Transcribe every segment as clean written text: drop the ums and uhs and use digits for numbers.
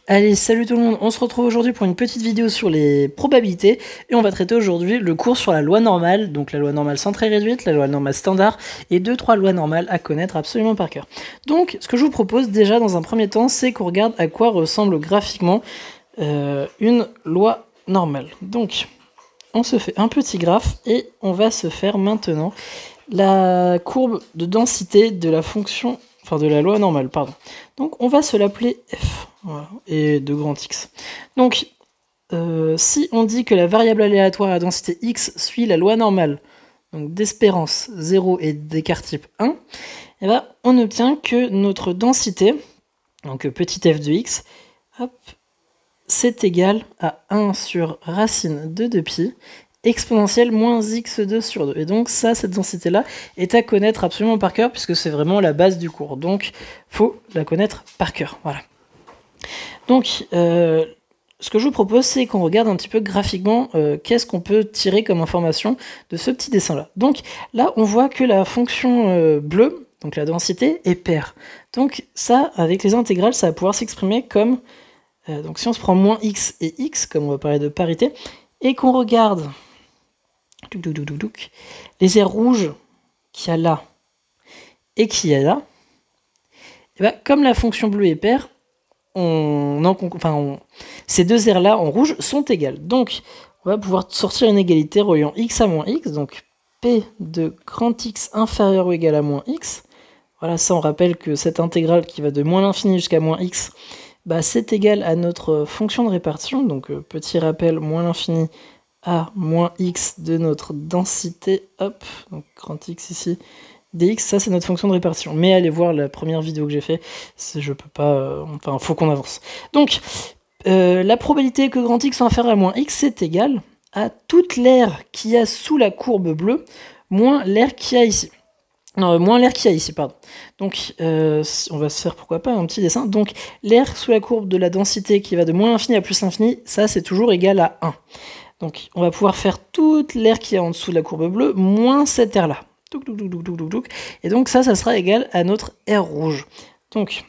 Allez, salut tout le monde, on se retrouve aujourd'hui pour une petite vidéo sur les probabilités et on va traiter aujourd'hui le cours sur la loi normale, donc la loi normale centrée réduite, la loi normale standard et 2-3 lois normales à connaître absolument par cœur. Donc ce que je vous propose déjà dans un premier temps, c'est qu'on regarde à quoi ressemble graphiquement une loi normale. Donc on se fait un petit graphe et on va se faire maintenant la courbe de densité de la fonction, enfin de la loi normale, pardon. Donc on va se l'appeler f. Voilà, et de grand X. Donc, si on dit que la variable aléatoire à densité X suit la loi normale, donc d'espérance 0 et d'écart type 1, et ben, on obtient que notre densité, donc petit f de X, c'est égal à 1 sur racine de 2pi, exponentielle moins x2 sur 2. Et donc ça, cette densité-là, est à connaître absolument par cœur, puisque c'est vraiment la base du cours. Donc, faut la connaître par cœur. Voilà. Donc, ce que je vous propose, c'est qu'on regarde un petit peu graphiquement qu'est-ce qu'on peut tirer comme information de ce petit dessin-là. Donc là, on voit que la fonction bleue, donc la densité, est paire. Donc ça, avec les intégrales, ça va pouvoir s'exprimer comme... donc si on se prend moins x et x, comme on va parler de parité, et qu'on regarde les aires rouges qu'il y a là et qu'il y a là, et ben, comme la fonction bleue est paire, ces deux aires-là en rouge sont égales. Donc, on va pouvoir sortir une égalité reliant x à moins x. Donc, p de grand X inférieur ou égal à moins x. Voilà, ça, on rappelle que cette intégrale qui va de moins l'infini jusqu'à moins x, bah, c'est égal à notre fonction de répartition. Donc, petit rappel, moins l'infini à moins x de notre densité. Hop, donc grand X ici. dx, ça c'est notre fonction de répartition. Mais allez voir la première vidéo que j'ai fait, je peux pas... enfin, faut qu'on avance. Donc, la probabilité que grand X soit inférieur à moins X, c'est égal à toute l'aire qu'il y a sous la courbe bleue, moins l'aire qu'il y a ici. Non, moins l'air qu'il y a ici, pardon. Donc, on va se faire, pourquoi pas, un petit dessin. Donc, l'air sous la courbe de la densité qui va de moins l'infini à plus l'infini, ça c'est toujours égal à 1. Donc, on va pouvoir faire toute l'air qui est en dessous de la courbe bleue, moins cette aire-là. Et donc ça sera égal à notre R rouge. Donc,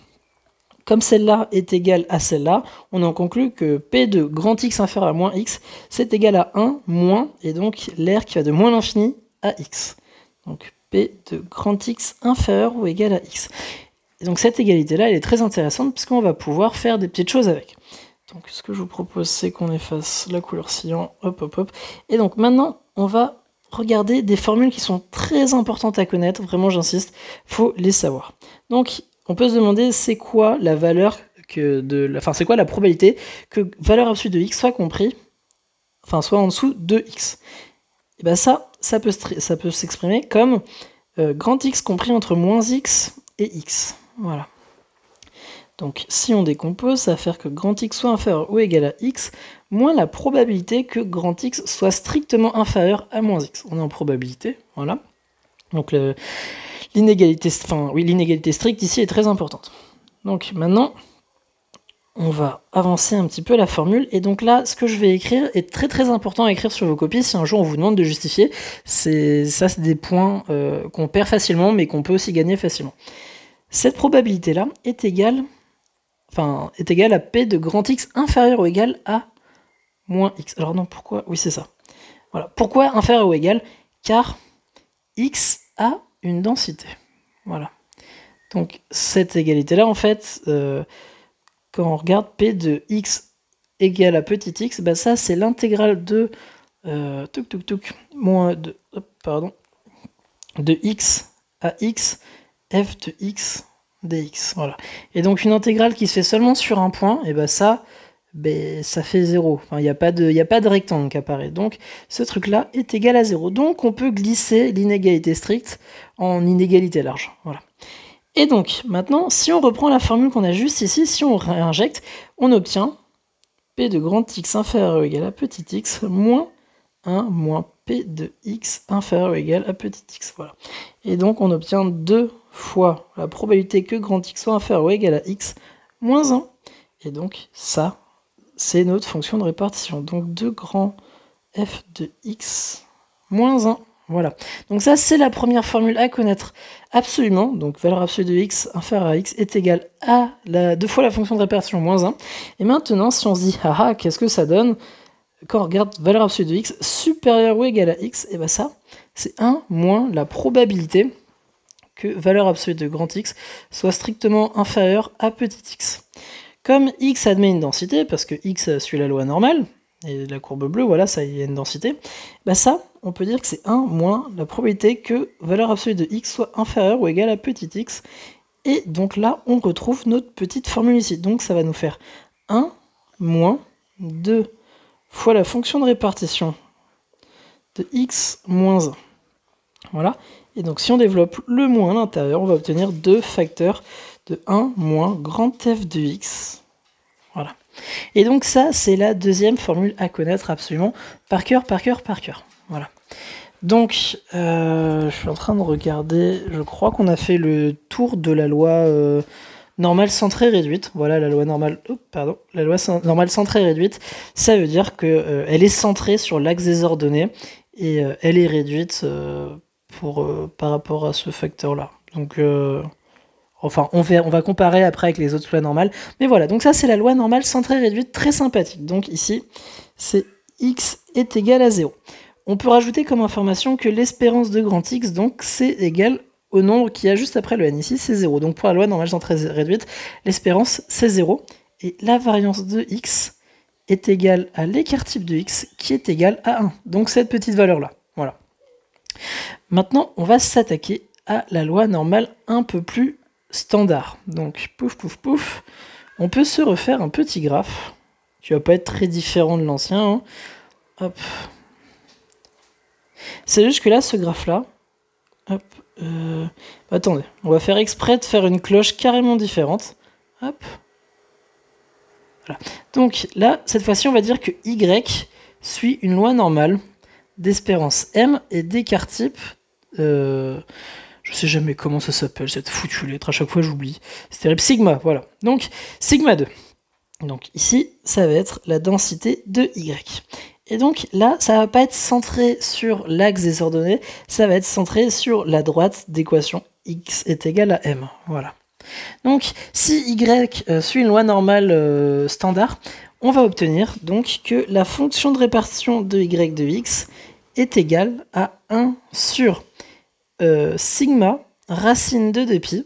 comme celle-là est égale à celle-là, on en conclut que P de grand X inférieur à moins X, c'est égal à 1 moins, et donc l'air qui va de moins l'infini à X. Donc P de grand X inférieur ou égal à X. Et donc cette égalité-là, elle est très intéressante, puisqu'on va pouvoir faire des petites choses avec. Donc ce que je vous propose, c'est qu'on efface la couleur cyan, hop hop hop. Et donc maintenant, on va regarder des formules qui sont très importantes à connaître, vraiment j'insiste, faut les savoir. Donc on peut se demander c'est quoi la valeur c'est quoi la probabilité que valeur absolue de x soit compris, soit en dessous de x. Et bien ça peut s'exprimer comme grand X compris entre moins x et x. Voilà. Donc si on décompose, ça va faire que grand X soit inférieur ou égal à X, moins la probabilité que grand X soit strictement inférieur à moins X. On est en probabilité, voilà. Donc l'inégalité stricte ici est très importante. Donc maintenant, on va avancer un petit peu la formule. Et donc là, ce que je vais écrire est très très important à écrire sur vos copies si un jour on vous demande de justifier. C'est des points qu'on perd facilement, mais qu'on peut aussi gagner facilement. Cette probabilité-là est égale à P de grand X inférieur ou égal à moins X. Alors non, pourquoi? Oui, c'est ça. Voilà. Pourquoi inférieur ou égal? Car X a une densité. Voilà. Donc cette égalité-là, en fait, quand on regarde P de X égale à petit x, bah ça c'est l'intégrale de de x à x f de x dx. Voilà. Et donc une intégrale qui se fait seulement sur un point, et ben ça fait 0. Enfin, il n'y a pas de rectangle qui apparaît. Donc ce truc-là est égal à 0. Donc on peut glisser l'inégalité stricte en inégalité large. Voilà. Et donc maintenant, si on reprend la formule qu'on a juste ici, si on réinjecte, on obtient P de grand X inférieur ou égal à petit x moins 1 moins P de x inférieur ou égal à petit x. Voilà. Et donc on obtient 2 fois la probabilité que grand X soit inférieur ou égal à x moins 1. Et donc ça, c'est notre fonction de répartition. Donc 2 grand f de x moins 1. Voilà. Donc ça, c'est la première formule à connaître absolument. Donc valeur absolue de x inférieure à x est égale à 2 fois la fonction de répartition moins 1. Et maintenant, si on se dit, haha, qu'est-ce que ça donne quand on regarde valeur absolue de x supérieure ou égale à x, et bien ça, c'est 1 moins la probabilité que valeur absolue de grand X soit strictement inférieure à petit x. Comme x admet une densité, parce que x suit la loi normale, et la courbe bleue, voilà, ça y a une densité, bah ça, on peut dire que c'est 1 moins la probabilité que valeur absolue de x soit inférieure ou égale à petit x. Et donc là, on retrouve notre petite formule ici. Donc ça va nous faire 1 moins 2 fois la fonction de répartition de x moins 1. Voilà. Et donc si on développe le moins à l'intérieur, on va obtenir 2 facteurs de 1 moins grand F de x. Voilà. Et donc ça, c'est la deuxième formule à connaître absolument par cœur, par cœur, par cœur. Voilà. Donc, je suis en train de regarder, je crois qu'on a fait le tour de la loi normale centrée réduite. Voilà, la loi normale, la loi normale centrée réduite, ça veut dire que elle est centrée sur l'axe des ordonnées et elle est réduite par rapport à ce facteur-là. Donc, enfin, on va comparer après avec les autres lois normales. Mais voilà, donc ça c'est la loi normale centrée réduite, très sympathique. Donc ici, c'est x est égal à 0. On peut rajouter comme information que l'espérance de grand X, donc c'est égal au nombre qu'il y a juste après le n. Ici, c'est 0. Donc pour la loi normale centrée réduite, l'espérance, c'est 0. Et la variance de x est égale à l'écart type de x, qui est égal à 1. Donc cette petite valeur-là. Voilà. Maintenant, on va s'attaquer à la loi normale un peu plus standard. Donc, pouf, pouf, pouf. On peut se refaire un petit graphe, qui va pas être très différent de l'ancien. Hein. Hop. C'est juste que là, ce graphe-là, hop, attendez, on va faire exprès de faire une cloche carrément différente. Hop. Voilà. Donc là, cette fois-ci, on va dire que y suit une loi normale d'espérance m et d'écart type. Je sais jamais comment ça s'appelle, cette foutue lettre, à chaque fois j'oublie. C'est terrible, sigma, voilà. Donc, sigma 2. Donc ici, ça va être la densité de y. Et donc là, ça va pas être centré sur l'axe des ordonnées, ça va être centré sur la droite d'équation x est égal à m. Voilà. Donc si y suit une loi normale standard, on va obtenir donc que la fonction de répartition de y de x est égale à 1 sur sigma racine 2 de pi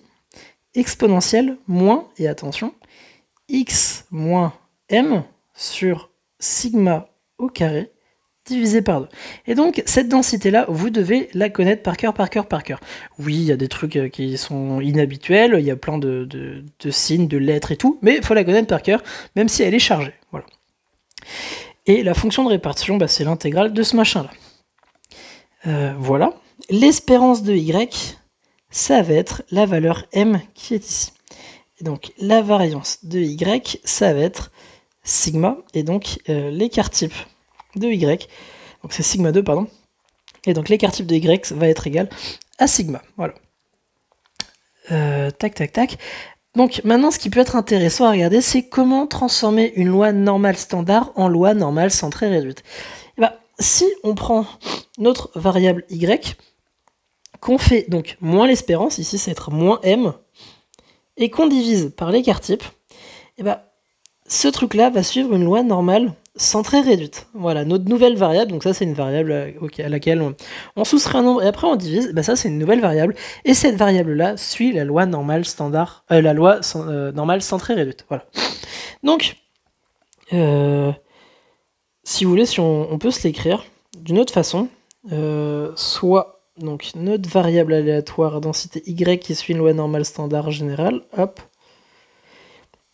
exponentielle moins, et attention, x moins m sur sigma au carré divisé par 2. Et donc, cette densité-là, vous devez la connaître par cœur, par cœur, par cœur. Oui, il y a des trucs qui sont inhabituels, il y a plein de signes, de lettres et tout, mais il faut la connaître par cœur, même si elle est chargée. Voilà. Et la fonction de répartition, bah, c'est l'intégrale de ce machin-là. Voilà. L'espérance de y, ça va être la valeur m qui est ici. Et donc, la variance de y, ça va être sigma, et donc l'écart type de y, donc c'est sigma 2, pardon, et donc l'écart type de y va être égal à sigma, voilà. Tac, tac, tac. Donc maintenant, ce qui peut être intéressant à regarder, c'est comment transformer une loi normale standard en loi normale centrée réduite. Et bah, si on prend notre variable y, qu'on fait donc moins l'espérance, ici c'est être moins m, et qu'on divise par l'écart type, et bah, ce truc-là va suivre une loi normale centrée réduite. Voilà, notre nouvelle variable, donc ça c'est une variable à laquelle on soustrait un nombre et après on divise, bah ça c'est une nouvelle variable, et cette variable-là suit la loi normale standard, la loi normale centrée réduite. Voilà. Donc, si vous voulez, si on peut se l'écrire d'une autre façon, soit donc notre variable aléatoire à densité y qui suit une loi normale standard générale, hop,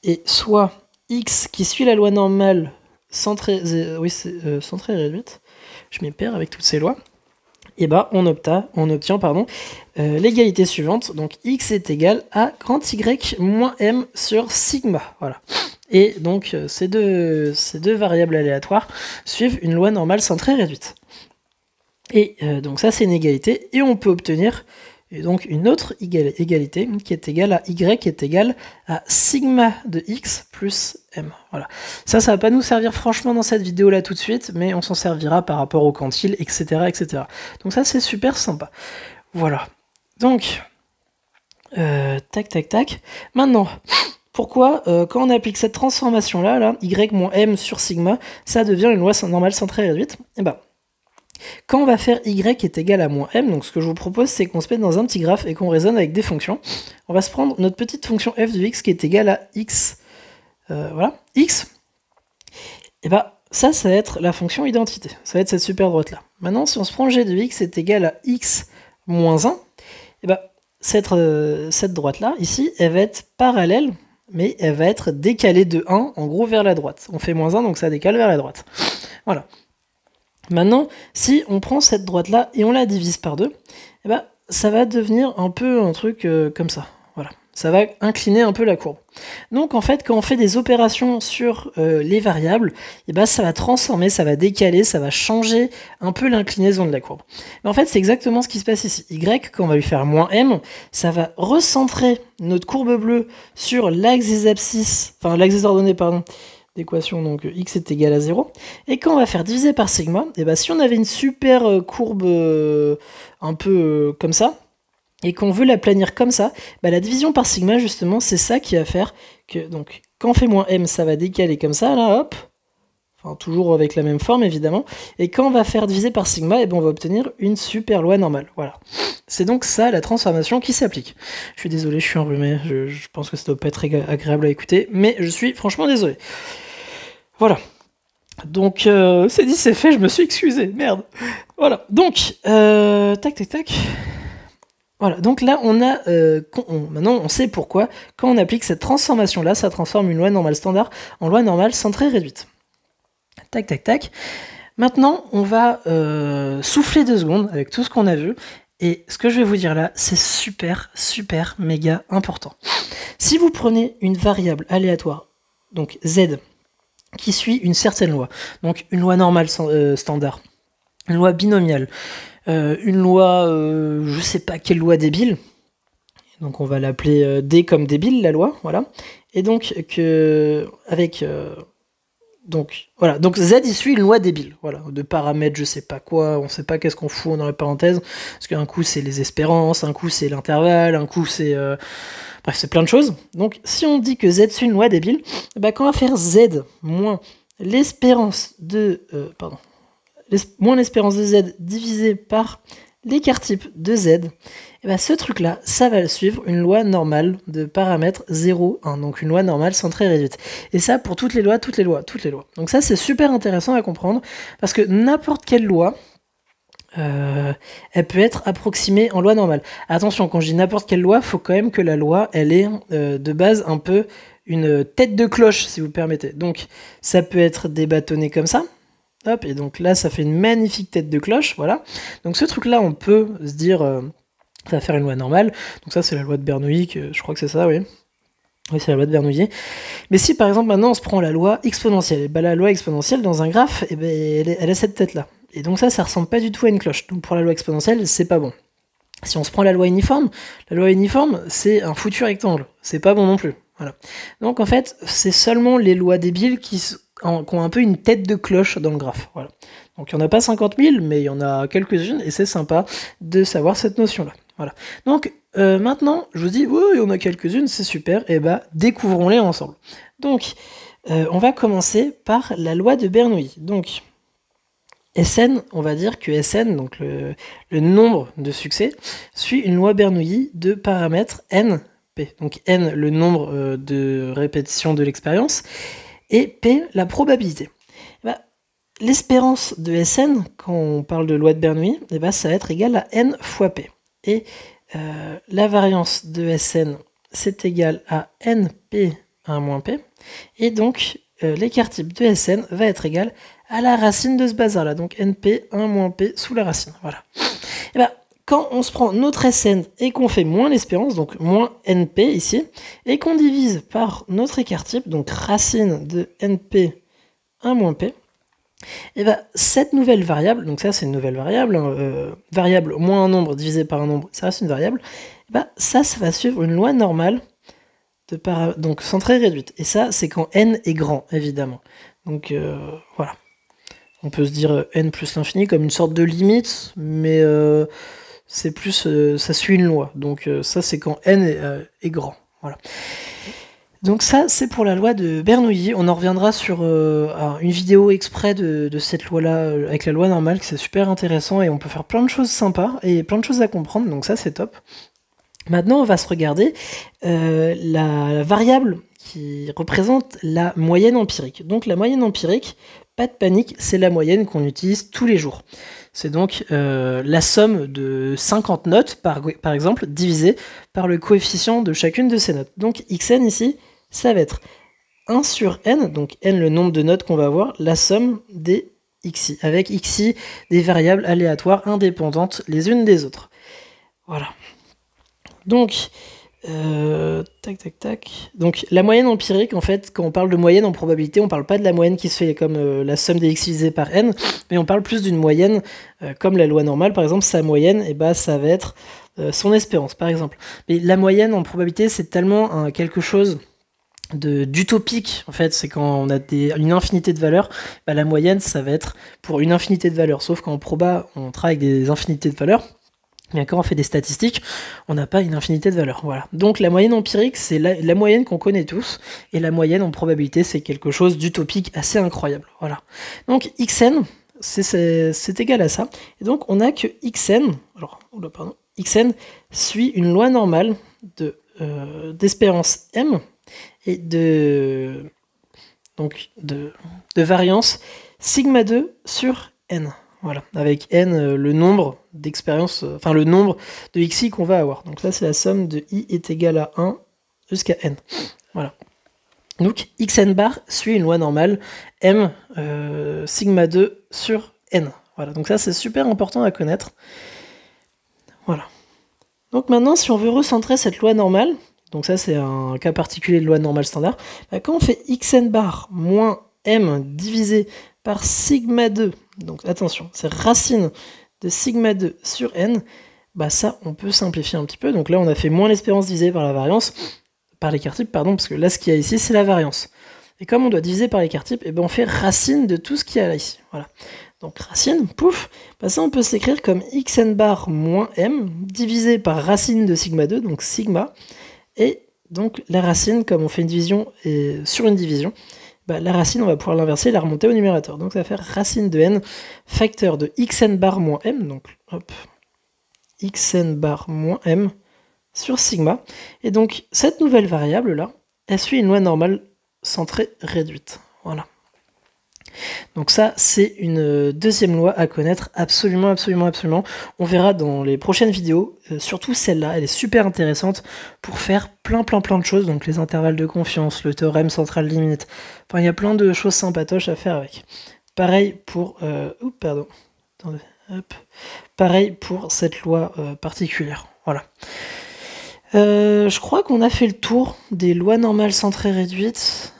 et soit x qui suit la loi normale centrée réduite, je m'y perds avec toutes ces lois, et bah on obtient l'égalité suivante, donc x est égal à grand y moins m sur sigma, voilà. Et donc ces deux variables aléatoires suivent une loi normale centrée réduite. Et donc ça c'est une égalité, et on peut obtenir et donc une autre égalité qui est égale à y qui est égale à sigma de x plus m. Voilà. Ça va pas nous servir franchement dans cette vidéo-là tout de suite, mais on s'en servira par rapport au quantile, etc., etc. Donc ça, c'est super sympa. Voilà. Donc, tac, tac, tac. Maintenant, pourquoi, quand on applique cette transformation-là, là, y moins m sur sigma, ça devient une loi normale centrée réduite? Et ben, quand on va faire y est égal à moins m, donc ce que je vous propose, c'est qu'on se mette dans un petit graphe et qu'on raisonne avec des fonctions. On va se prendre notre petite fonction f de x qui est égale à x, voilà, x. Et ben, ça va être la fonction identité. Ça va être cette super droite-là. Maintenant, si on se prend g de x est égal à x moins 1, et ben, cette droite-là, ici, elle va être parallèle, mais elle va être décalée de 1, en gros, vers la droite. On fait moins 1, donc ça décale vers la droite. Voilà. Maintenant, si on prend cette droite-là et on la divise par 2, eh ben, ça va devenir un peu un truc comme ça. Voilà. Ça va incliner un peu la courbe. Donc en fait, quand on fait des opérations sur les variables, eh ben, ça va transformer, ça va décaler, ça va changer un peu l'inclinaison de la courbe. Mais en fait, c'est exactement ce qui se passe ici. Y, quand on va lui faire moins m, ça va recentrer notre courbe bleue sur l'axe des abscisses, enfin l'axe des ordonnées, pardon, d'équation, donc x est égal à 0. Et quand on va faire diviser par sigma, et ben, si on avait une super courbe un peu comme ça, et qu'on veut la planir comme ça, bah, la division par sigma, justement, c'est ça qui va faire que, donc, quand on fait moins m, ça va décaler comme ça, là, hop, enfin, toujours avec la même forme, évidemment, et quand on va faire diviser par sigma, et ben, on va obtenir une super loi normale, voilà. C'est donc ça, la transformation qui s'applique. Je suis désolé, je suis enrhumé, je pense que ça doit pas être agréable à écouter, mais je suis franchement désolé. Voilà. Donc, c'est dit, c'est fait, je me suis excusé, merde. Voilà, donc, tac, tac, tac. Voilà, donc là, on a, maintenant, on sait pourquoi, quand on applique cette transformation-là, ça transforme une loi normale standard en loi normale centrée réduite. Tac, tac, tac. Maintenant, on va souffler 2 secondes avec tout ce qu'on a vu, et ce que je vais vous dire là, c'est super, super, méga important. Si vous prenez une variable aléatoire, donc z, qui suit une certaine loi, donc une loi normale standard, une loi binomiale, une loi, je sais pas quelle loi débile, donc on va l'appeler D comme débile, la loi, voilà, et donc avec donc voilà, donc Z il suit une loi débile, voilà, de paramètres, je sais pas quoi, on sait pas qu'est-ce qu'on fout dans les parenthèses, parce qu'un coup c'est les espérances, un coup c'est l'intervalle, un coup c'est bref, c'est plein de choses. Donc si on dit que Z suit une loi débile, bah, quand on va faire Z moins l'espérance de moins l'espérance de Z divisé par l'écart type de Z, et ben ce truc-là, ça va suivre une loi normale de paramètres 0, 1, donc une loi normale centrée réduite. Et ça pour toutes les lois, toutes les lois, toutes les lois. Donc ça, c'est super intéressant à comprendre, parce que n'importe quelle loi, elle peut être approximée en loi normale. Attention, quand je dis n'importe quelle loi, il faut quand même que la loi, elle ait de base un peu une tête de cloche, si vous permettez. Donc ça peut être débattonné comme ça. Hop, et donc là, ça fait une magnifique tête de cloche, voilà. Donc ce truc-là, on peut se dire, ça va faire une loi normale. Donc ça, c'est la loi de Bernoulli, je crois que c'est ça, oui. Oui, c'est la loi de Bernoulli. Mais si, par exemple, maintenant, on se prend la loi exponentielle, et ben, la loi exponentielle, dans un graphe, et ben, elle a cette tête-là. Et donc ça ressemble pas du tout à une cloche. Donc pour la loi exponentielle, c'est pas bon. Si on se prend la loi uniforme, c'est un foutu rectangle. C'est pas bon non plus. Voilà. Donc en fait, c'est seulement les lois débiles qui ont un peu une tête de cloche dans le graphe. Voilà. Donc il n'y en a pas 50 000, mais il y en a quelques-unes, et c'est sympa de savoir cette notion-là. Voilà. Donc maintenant, je vous dis, oui, il y en a quelques-unes, c'est super, et bah découvrons-les ensemble. Donc, on va commencer par la loi de Bernoulli. Donc, Sn, on va dire que Sn, donc le nombre de succès, suit une loi Bernoulli de paramètres n, p. Donc n, le nombre de répétitions de l'expérience, et p, la probabilité. Bah, l'espérance de Sn, quand on parle de loi de Bernoulli, bah, ça va être égal à n fois p. Et la variance de Sn, c'est égal à np1 moins p. Et donc, l'écart type de Sn va être égal à la racine de ce bazar-là. Donc, np1 moins p sous la racine. Voilà. Et bah, quand on se prend notre Sn et qu'on fait moins l'espérance, donc moins np ici, et qu'on divise par notre écart type, donc racine de np1 moins p, Et bien, cette nouvelle variable, donc ça c'est une nouvelle variable, hein, variable moins un nombre divisé par un nombre, ça reste une variable, et ben, ça va suivre une loi normale, donc centrée réduite. Et ça, c'est quand n est grand, évidemment. Donc voilà. On peut se dire n plus l'infini comme une sorte de limite, mais c'est plus, ça suit une loi. Donc ça, c'est quand n est grand. Voilà. Donc ça, c'est pour la loi de Bernoulli. On en reviendra sur une vidéo exprès de cette loi-là, avec la loi normale, que c'est super intéressant, et on peut faire plein de choses sympas, et plein de choses à comprendre, donc ça, c'est top. Maintenant, on va se regarder la variable qui représente la moyenne empirique. Donc la moyenne empirique, pas de panique, c'est la moyenne qu'on utilise tous les jours. C'est donc la somme de 50 notes, par exemple, divisée par le coefficient de chacune de ces notes. Donc xn ici, ça va être 1 sur n, donc n le nombre de notes qu'on va avoir, la somme des xi, avec xi des variables aléatoires indépendantes les unes des autres. Voilà. Donc, donc la moyenne empirique, en fait, quand on parle de moyenne en probabilité, on parle pas de la moyenne qui se fait comme la somme des x divisé par n, mais on parle plus d'une moyenne, comme la loi normale, par exemple, sa moyenne, et bah ça va être son espérance, par exemple. Mais la moyenne en probabilité, c'est tellement quelque chose d'utopique, en fait, c'est quand on a une infinité de valeurs, bah, la moyenne, ça va être pour une infinité de valeurs, sauf qu'en proba, on travaille avec des infinités de valeurs. Mais quand on fait des statistiques, on n'a pas une infinité de valeurs. Voilà. Donc la moyenne empirique, c'est la moyenne qu'on connaît tous, et la moyenne en probabilité, c'est quelque chose d'utopique assez incroyable. Voilà. Donc xn, c'est égal à ça. Et donc on a que xn, xn suit une loi normale d'espérance m et de variance sigma 2 sur n. Voilà, avec n, le nombre d'expériences, enfin le nombre de xi qu'on va avoir. Donc là, c'est la somme de i est égal à 1 jusqu'à n. Voilà. Donc xn bar suit une loi normale, m sigma 2 sur n. Voilà, donc ça, c'est super important à connaître. Voilà. Donc maintenant, si on veut recentrer cette loi normale, donc ça, c'est un cas particulier de loi normale standard, bah, quand on fait xn bar moins m divisé par sigma 2, donc attention, c'est racine de sigma 2 sur n, bah ça, on peut simplifier un petit peu. Donc là, on a fait moins l'espérance divisée par la variance, par l'écart type, pardon, parce que là, ce qu'il y a ici, c'est la variance. Et comme on doit diviser par l'écart type, et ben on fait racine de tout ce qu'il y a là ici. Voilà. Donc racine, pouf, bah ça, on peut s'écrire comme xn bar moins m divisé par racine de sigma 2, donc sigma, et donc la racine, comme on fait une division sur une division, bah, la racine, on va pouvoir l'inverser et la remonter au numérateur. Donc ça va faire racine de n, facteur de xn bar moins m, donc hop, xn bar moins m sur sigma. Et donc cette nouvelle variable-là, elle suit une loi normale centrée réduite. Voilà. Donc ça, c'est une deuxième loi à connaître absolument, absolument, absolument. On verra dans les prochaines vidéos, surtout celle-là, elle est super intéressante pour faire plein de choses, donc les intervalles de confiance, le théorème central limite, enfin il y a plein de choses sympatoches à faire avec. Pareil pour, pareil pour cette loi particulière, voilà. Je crois qu'on a fait le tour des lois normales centrées réduites.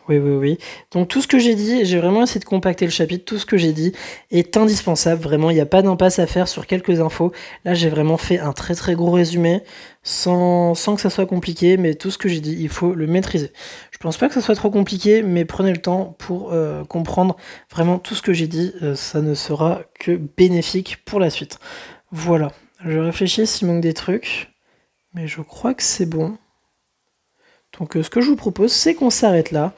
Oui. Donc tout ce que j'ai dit, j'ai vraiment essayé de compacter le chapitre, tout ce que j'ai dit est indispensable, vraiment, il n'y a pas d'impasse à faire sur quelques infos. Là, j'ai vraiment fait un très gros résumé, sans que ça soit compliqué, mais tout ce que j'ai dit, il faut le maîtriser. Je pense pas que ça soit trop compliqué, mais prenez le temps pour comprendre vraiment tout ce que j'ai dit, ça ne sera que bénéfique pour la suite. Voilà, je réfléchis s'il manque des trucs, mais je crois que c'est bon. Donc ce que je vous propose, c'est qu'on s'arrête là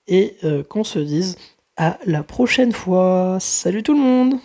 et qu'on se dise à la prochaine fois. Salut tout le monde!